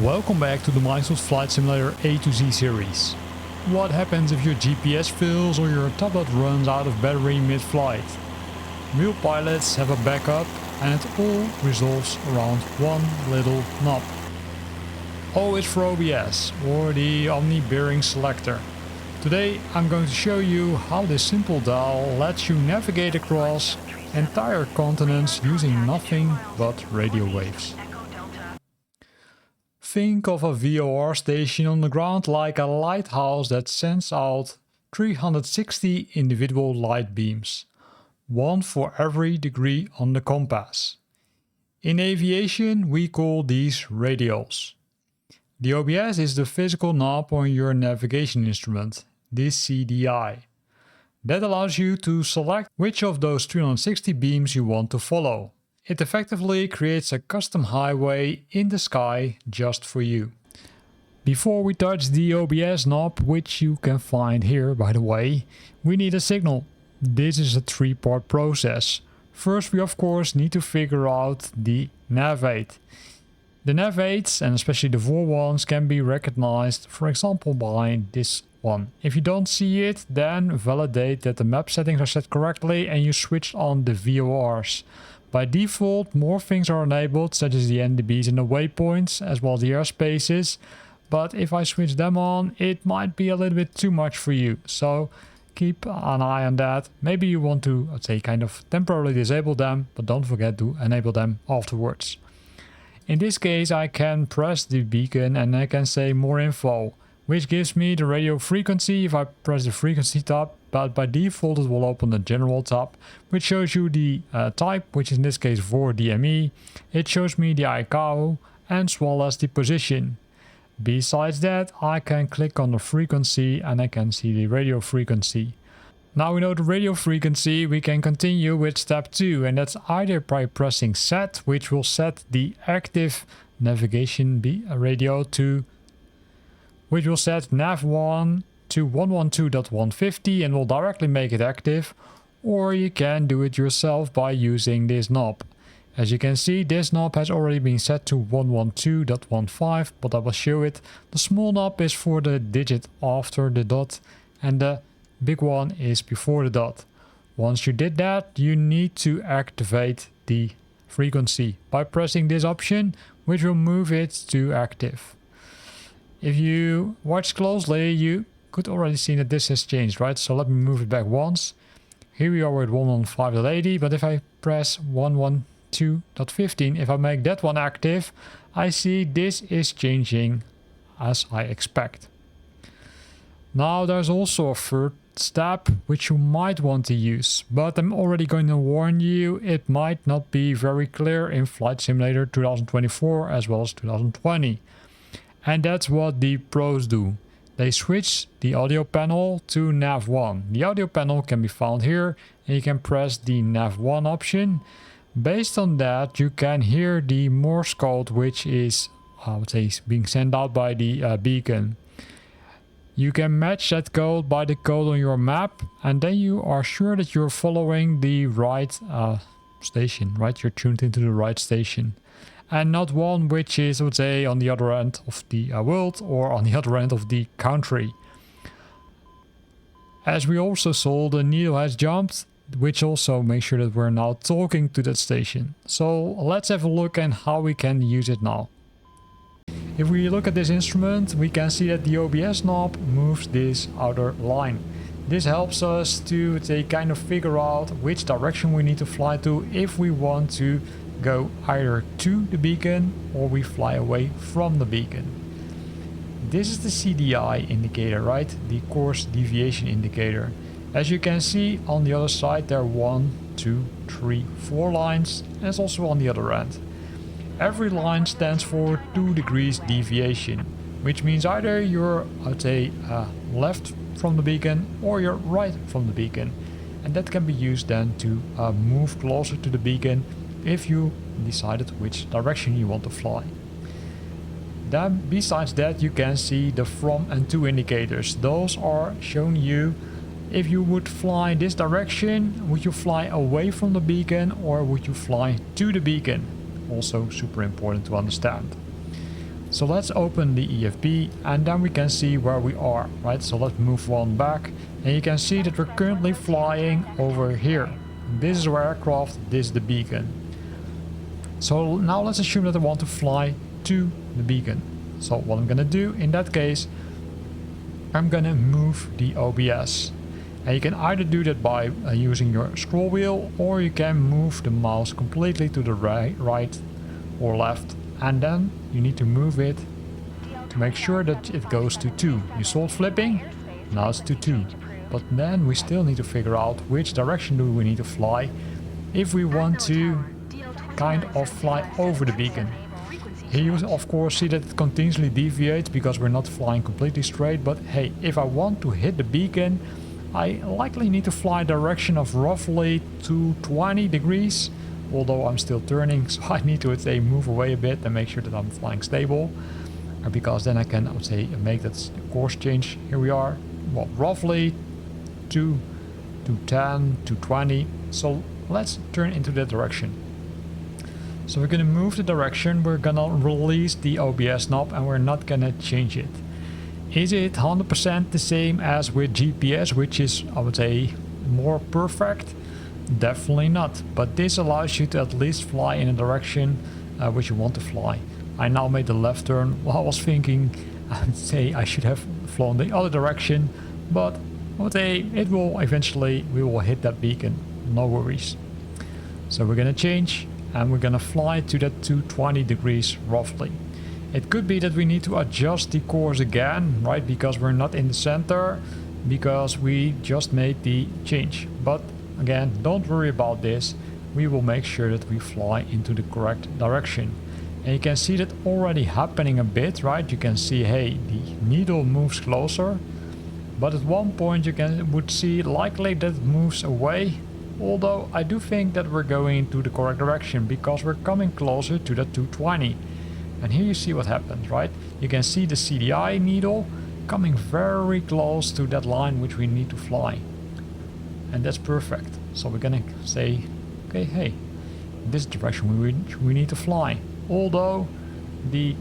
Welcome back to the Microsoft Flight Simulator A to Z series. What happens if your GPS fails or your tablet runs out of battery mid-flight? Real pilots have a backup and it all resolves around one little knob. O is for OBS, or the Omni Bearing Selector. Today I'm going to show you how this simple dial lets you navigate across entire continents using nothing but radio waves. Think of a VOR station on the ground like a lighthouse that sends out 360 individual light beams, one for every degree on the compass. In aviation we call these radials. The OBS is the physical knob on your navigation instrument, this CDI. That allows you to select which of those 360 beams you want to follow. It effectively creates a custom highway in the sky just for you. Before we touch the OBS knob, which you can find here by the way, we need a signal. This is a three-part process. First we of course need to figure out the nav aid. The nav aids, and especially the VOR ones, can be recognized for example by this one. If you don't see it, then validate that the map settings are set correctly and you switched on the VORs. By default, more things are enabled, such as the NDBs and the waypoints, as well as the airspaces. But if I switch them on, it might be a little bit too much for you. So keep an eye on that. Maybe you want to, let's say, kind of temporarily disable them, but don't forget to enable them afterwards. In this case, I can press the beacon and I can say more info, which gives me the radio frequency if I press the frequency tab. But by default it will open the general tab, which shows you the type, which is in this case VOR DME. It shows me the ICAO as well as the position. Besides that, I can click on the frequency and I can see the radio frequency. Now we know the radio frequency, we can continue with step 2, and that's either by pressing set, which will set the active navigation radio to, which will set nav1 to 112.150 and will directly make it active, or you can do it yourself by using this knob. As you can see, this knob has already been set to 112.15, but I will show it. The small knob is for the digit after the dot and the big one is before the dot. Once you did that, you need to activate the frequency by pressing this option, which will move it to active. If you watch closely, you could already see that this has changed, right? So let me move it back once. Here we are with 115.80, but if I press 112.15, if I make that one active, I see this is changing as I expect. Now there's also a third step which you might want to use, but I'm already going to warn you, it might not be very clear in Flight Simulator 2024 as well as 2020. And that's what the pros do. They switch the audio panel to nav1. The audio panel can be found here and you can press the nav1 option. Based on that you can hear the Morse code which is I would say being sent out by the beacon. You can match that code by the code on your map and then you are sure that you're following the right station, right? You're tuned into the right station. And not one which is, I would say, on the other end of the world or on the other end of the country. As we also saw, the needle has jumped, which also makes sure that we're now talking to that station. So let's have a look at how we can use it now. If we look at this instrument, we can see that the OBS knob moves this outer line. This helps us to kind of figure out which direction we need to fly to if we want to go either to the beacon or we fly away from the beacon. This is the CDI indicator, right? The course deviation indicator. As you can see on the other side there are 1, 2, 3, 4 lines, and it's also on the other end. Every line stands for 2 degrees deviation, which means either you're, I'd say, left from the beacon or you're right from the beacon. And that can be used then to move closer to the beacon if you decided which direction you want to fly. Then besides that you can see the from and to indicators. Those are showing you if you would fly this direction, would you fly away from the beacon or would you fly to the beacon? Also super important to understand. So let's open the EFB and then we can see where we are, right? So let's move one back and you can see that we're currently flying over here. This is our aircraft, this is the beacon. So now let's assume that I want to fly to the beacon. So what I'm gonna do in that case, I'm gonna move the OBS. And you can either do that by using your scroll wheel, or you can move the mouse completely to the right or left. And then you need to move it to make sure that it goes to 2. You saw it flipping, now it's to 2. But then we still need to figure out which direction do we need to fly if we want to kind of fly over the beacon. Here you of course see that it continuously deviates because we're not flying completely straight, but hey, if I want to hit the beacon, I likely need to fly a direction of roughly 220 degrees, although I'm still turning, so I need to say move away a bit and make sure that I'm flying stable, because then I can, I would say, make that course change. Here we are, well, roughly 210, 220, so let's turn into that direction. So we're gonna move the direction, we're gonna release the OBS knob and we're not gonna change it. Is it 100% the same as with GPS, which is, I would say, more perfect? Definitely not, but this allows you to at least fly in a direction which you want to fly. I now made the left turn. Well, I was thinking, I would say I should have flown the other direction, but I would say it will eventually, we will hit that beacon, no worries. So we're gonna change and we're gonna fly to that 220 degrees roughly. It could be that we need to adjust the course again, right, because we're not in the center, because we just made the change. But again, don't worry about this, we will make sure that we fly into the correct direction. And you can see that already happening a bit, right? You can see, hey, the needle moves closer, but at one point you would see likely that it moves away. Although I do think that we're going into the correct direction because we're coming closer to the 220. And here you see what happens, right? You can see the CDI needle coming very close to that line which we need to fly. And that's perfect. So we're gonna say, okay, hey, this direction we need to fly. Although the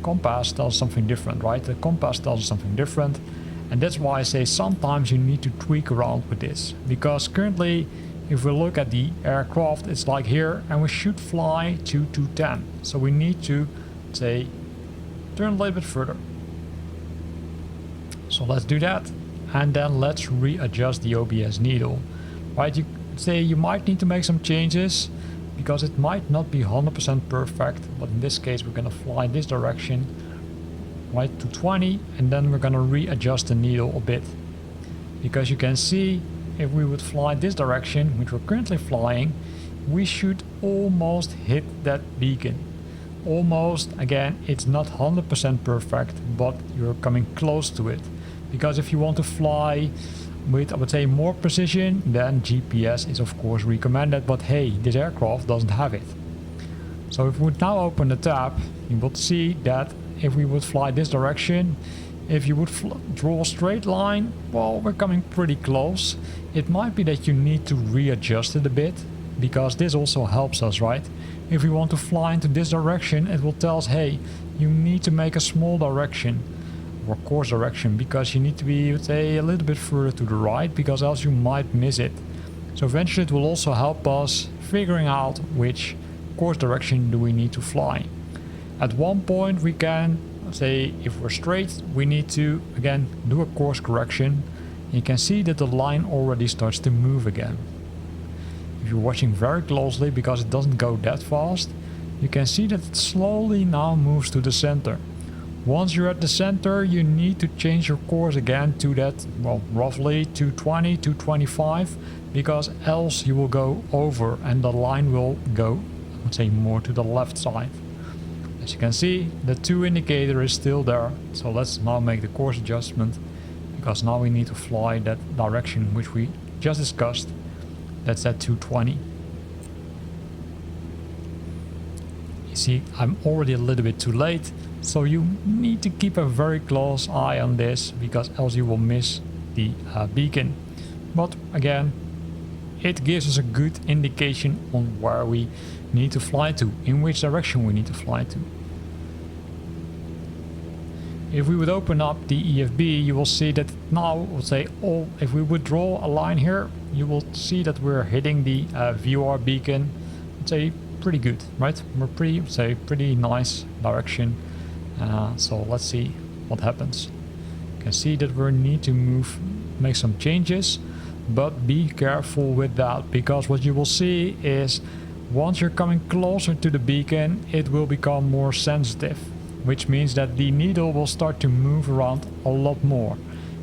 compass tells something different, right? The compass tells us something different. And that's why I say sometimes you need to tweak around with this. Because currently, if we look at the aircraft, it's like here, and we should fly to 210. So we need to, say, turn a little bit further. So let's do that. And then let's readjust the OBS needle. Right, you say you might need to make some changes, because it might not be 100% perfect. But in this case, we're going to fly this direction, right, to 20, and then we're going to readjust the needle a bit. Because you can see, if we would fly this direction, which we're currently flying, we should almost hit that beacon. Almost, again, it's not 100% perfect, but you're coming close to it. Because if you want to fly with, I would say, more precision, then GPS is of course recommended, but hey, this aircraft doesn't have it. So if we would now open the tab, you would see that if we would fly this direction, if you would draw a straight line, well, we're coming pretty close. It might be that you need to readjust it a bit, because this also helps us, right? If we want to fly into this direction, it will tell us, hey, you need to make a small direction or course direction, because you need to be, say, a little bit further to the right, because else you might miss it. So eventually it will also help us figuring out which course direction do we need to fly. At one point we can say, if we're straight, we need to again do a course correction. You can see that the line already starts to move again. If you're watching very closely, because it doesn't go that fast, you can see that it slowly now moves to the center. Once you're at the center, you need to change your course again to that, well, roughly 220, 225, because else you will go over and the line will go, I would say, more to the left side. As you can see, the 2 indicator is still there, so let's now make the course adjustment, because now we need to fly that direction which we just discussed. That's at 220. You see, I'm already a little bit too late, so you need to keep a very close eye on this, because else you will miss the beacon. But again, it gives us a good indication on where we need to fly to, in which direction we need to fly to. if we would open up the EFB, you will see that now, let's say, if we would draw a line here, you will see that we're hitting the VOR beacon, let's say, pretty good, right? We're pretty nice direction. So let's see what happens. You can see that we need to make some changes, but be careful with that, because what you will see is once you're coming closer to the beacon, it will become more sensitive, which means that the needle will start to move around a lot more.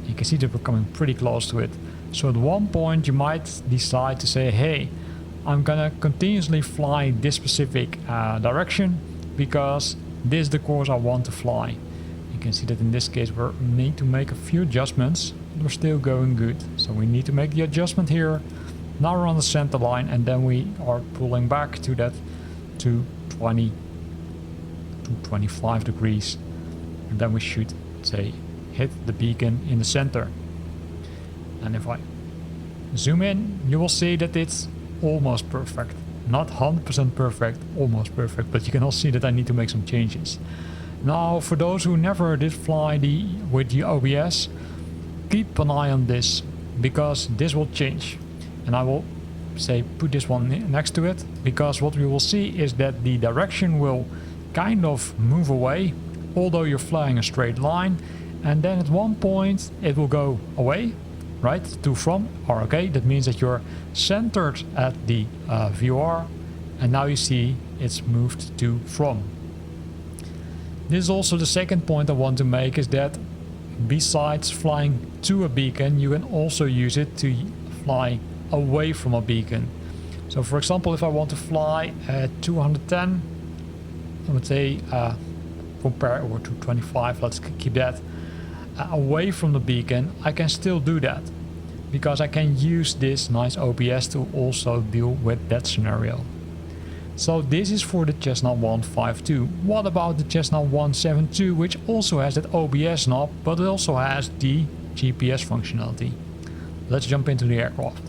You can see that we're coming pretty close to it. So at one point you might decide to say, hey, I'm gonna continuously fly this specific direction because this is the course I want to fly. You can see that in this case we need to make a few adjustments. We're still going good, so we need to make the adjustment here. Now we're on the center line, and then we are pulling back to that 220 to 25 degrees, and then we should say hit the beacon in the center. And if I zoom in, you will see that it's almost perfect. Not 100% perfect, almost perfect, but you can also see that I need to make some changes. Now, for those who never did fly with the OBS, keep an eye on this, because this will change. And I will say put this one next to it, because what we will see is that the direction will kind of move away, although you're flying a straight line, and then at one point it will go away, right, to from, or okay, that means that you're centered at the VOR, and now you see it's moved to from. This is also the second point I want to make, is that besides flying to a beacon, you can also use it to fly away from a beacon. So for example, if I want to fly at 210, I would say compare, or 225, let's keep that, away from the beacon, I can still do that, because I can use this nice OBS to also deal with that scenario. So this is for the Cessna 152. What about the Cessna 172, which also has that OBS knob, but it also has the GPS functionality? Let's jump into the aircraft.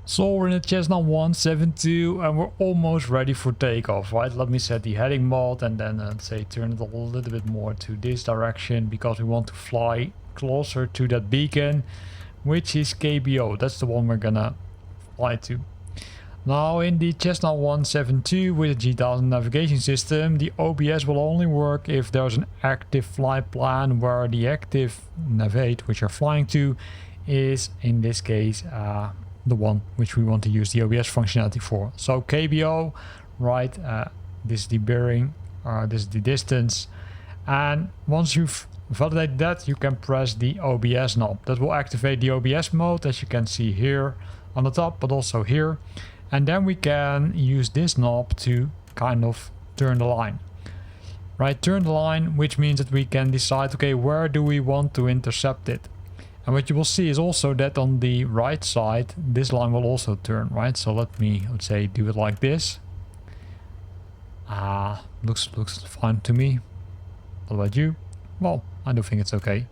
So we're in the Cessna 172 and we're almost ready for takeoff, right? Let me set the heading mode and then let's say turn it a little bit more to this direction, because we want to fly closer to that beacon, which is KBO. That's the one we're gonna fly to. Now in the Cessna 172 with the G1000 navigation system, the OBS will only work if there's an active flight plan where the active navigate which you're flying to is in this case the one which we want to use the OBS functionality for. So KBO, right, this is the bearing, this is the distance, and once you've validated that, you can press the OBS knob. That will activate the OBS mode, as you can see here on the top, but also here. And then we can use this knob to kind of turn the line. Right, turn the line, which means that we can decide, okay, where do we want to intercept it? And what you will see is also that on the right side, this line will also turn, right? So let's say, do it like this. Looks fine to me. What about you? Well, I do think it's okay.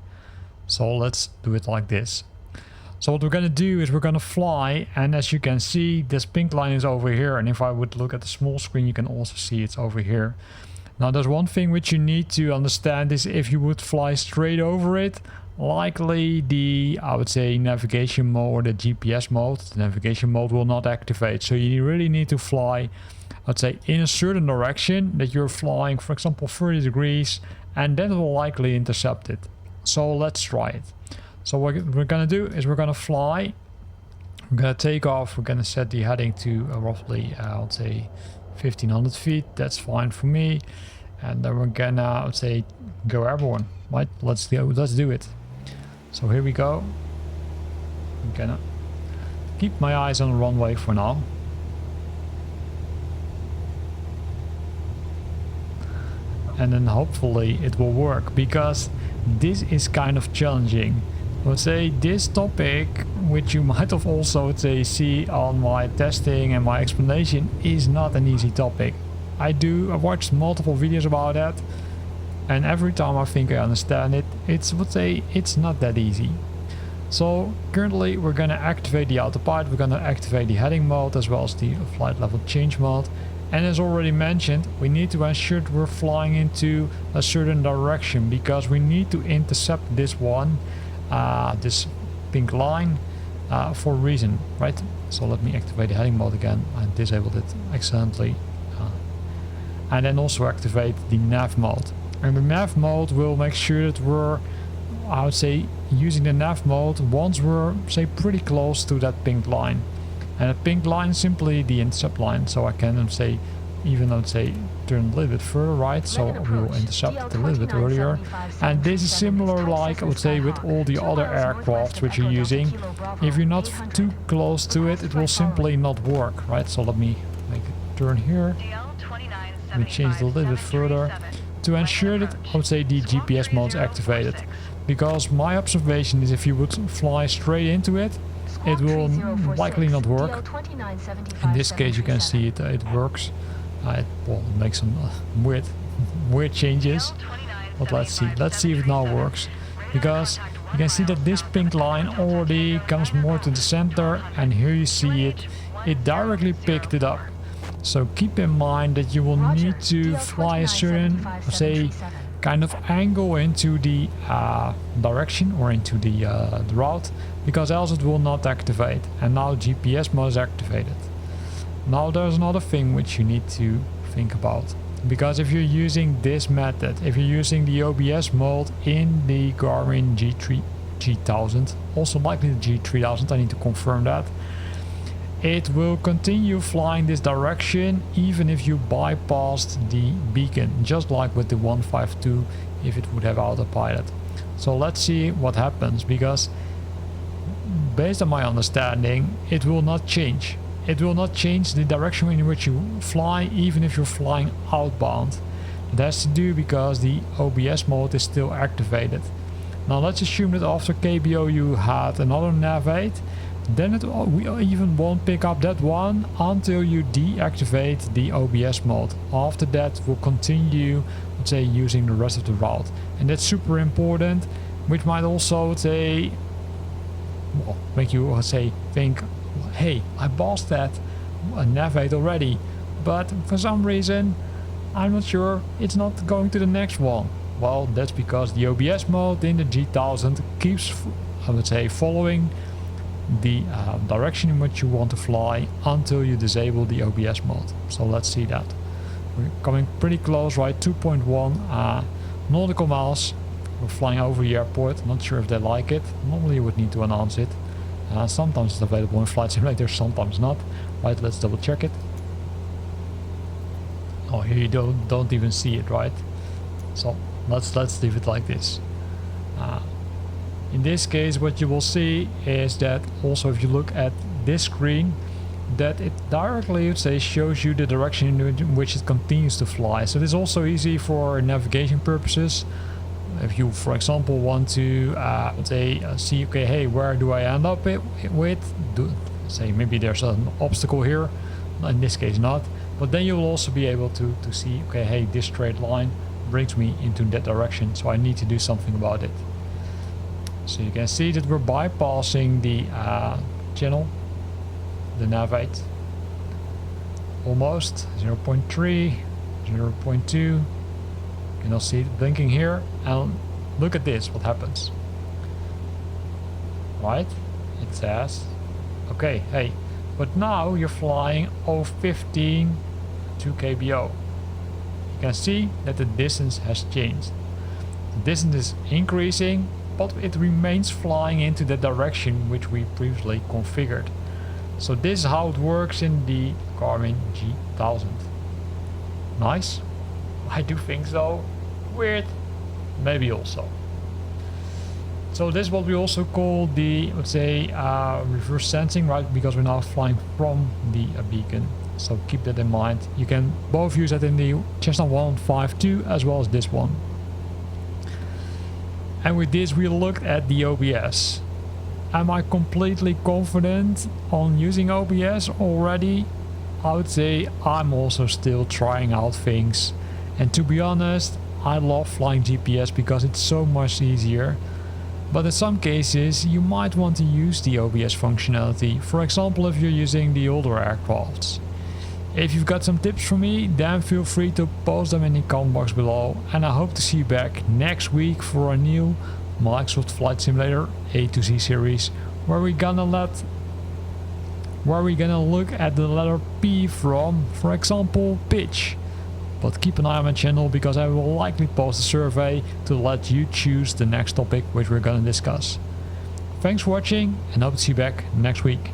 So let's do it like this. So what we're going to do is we're going to fly, and as you can see, this pink line is over here, and if I would look at the small screen, you can also see it's over here. Now there's one thing which you need to understand is if you would fly straight over it, likely the, I would say, navigation mode or the GPS mode, the navigation mode will not activate. So you really need to fly, I'd say, in a certain direction that you're flying, for example, 30 degrees, and then it will likely intercept it. So let's try it. So what we're going to do is we're going to fly, we're going to take off, we're going to set the heading to roughly, I'll say 1500 feet, that's fine for me. And then we're going to, I'd say, go airborne, right? Let's do it. So here we go. I'm going to keep my eyes on the runway for now. And then hopefully it will work, because this is kind of challenging. I would say this topic, which you might have also see on my testing and my explanation, is not an easy topic. I've watched multiple videos about that, and every time I think I understand it, it's not that easy. So currently we're going to activate the autopilot, we're going to activate the heading mode as well as the flight level change mode, And as already mentioned, we need to ensure that we're flying into a certain direction, because we need to intercept this one, this pink line, for a reason, right? So let me activate the heading mode again. I disabled it accidentally. And then also activate the nav mode. And the nav mode will make sure that we're, I would say, using the nav mode once we're, say, pretty close to that pink line. And a pink line is simply the intercept line, so I can say, even let's say, turn a little bit further right, so we will intercept it a little bit earlier. And this is similar, like I would say, with all the other aircraft which you're using. If you're not too close to it, it will simply not work, right? So let me make a turn here. Let me change it a little bit further to ensure that I would say the GPS mode is activated. Because my observation is if you would fly straight into it, it will likely not work. In this case you can see it works. It makes some weird changes, but let's see if it now works, because you can see that this pink line already comes more to the center, and here you see it directly picked it up. So keep in mind that you will need to fly a certain, say, kind of angle into the direction or into the route, because else it will not activate. And now GPS mode is activated. Now there's another thing which you need to think about, because if you're using this method, if you're using the OBS mode in the Garmin G1000, also likely the G3000, I need to confirm that, it will continue flying this direction even if you bypassed the beacon, just like with the 152 if it would have autopilot. So let's see what happens, because based on my understanding, it will not change. It will not change the direction in which you fly, even if you're flying outbound. It has to do because the OBS mode is still activated. Now let's assume that after KBO you had another nav 8, then we even won't pick up that one until you deactivate the OBS mode. After that we'll continue, let's say, using the rest of the route. And that's super important, which might also say, well, make you say think, hey, I passed that nav 8 already, but for some reason I'm not sure it's not going to the next one. Well, that's because the OBS mode in the G1000 keeps, I would say, following the direction in which you want to fly until you disable the OBS mode. So let's see that. We're coming pretty close, right? 2.1 nautical miles. We're flying over the airport. I'm not sure if they like it. Normally you would need to announce it. Sometimes it's available in Flight Simulator, sometimes not. Right, let's double check it. Oh, here you don't even see it, right? So let's leave it like this. In this case, what you will see is that also if you look at this screen, that it directly, let's say, shows you the direction in which it continues to fly. So this is also easy for navigation purposes. If you, for example, want to let's say see, okay, hey, where do I end up with? Say maybe there's an obstacle here. In this case, not. But then you will also be able to see, okay, hey, this straight line brings me into that direction, so I need to do something about it. So you can see that we're bypassing the channel, the nav 8. Almost 0.3, 0.2. You can also see it blinking here, and look at this, what happens. Right? It says, okay, hey, but now you're flying 015 to KBO. You can see that the distance has changed. The distance is increasing, but it remains flying into the direction which we previously configured. So this is how it works in the Garmin G1000. Nice? I do think so. Weird? Maybe also. So this is what we also call the, let's say, reverse sensing, right? Because we're now flying from the beacon. So keep that in mind. You can both use that in the Cessna 152 as well as this one. And with this we looked at the OBS. Am I completely confident on using OBS already? I would say I'm also still trying out things. And to be honest, I love flying GPS because it's so much easier. But in some cases you might want to use the OBS functionality. For example, if you're using the older aircrafts. If you've got some tips for me, then feel free to post them in the comment box below, and I hope to see you back next week for a new Microsoft Flight Simulator A to Z series, where we're gonna look at the letter P from, for example, pitch. But keep an eye on my channel, because I will likely post a survey to let you choose the next topic which we're gonna discuss. Thanks for watching, and hope to see you back next week.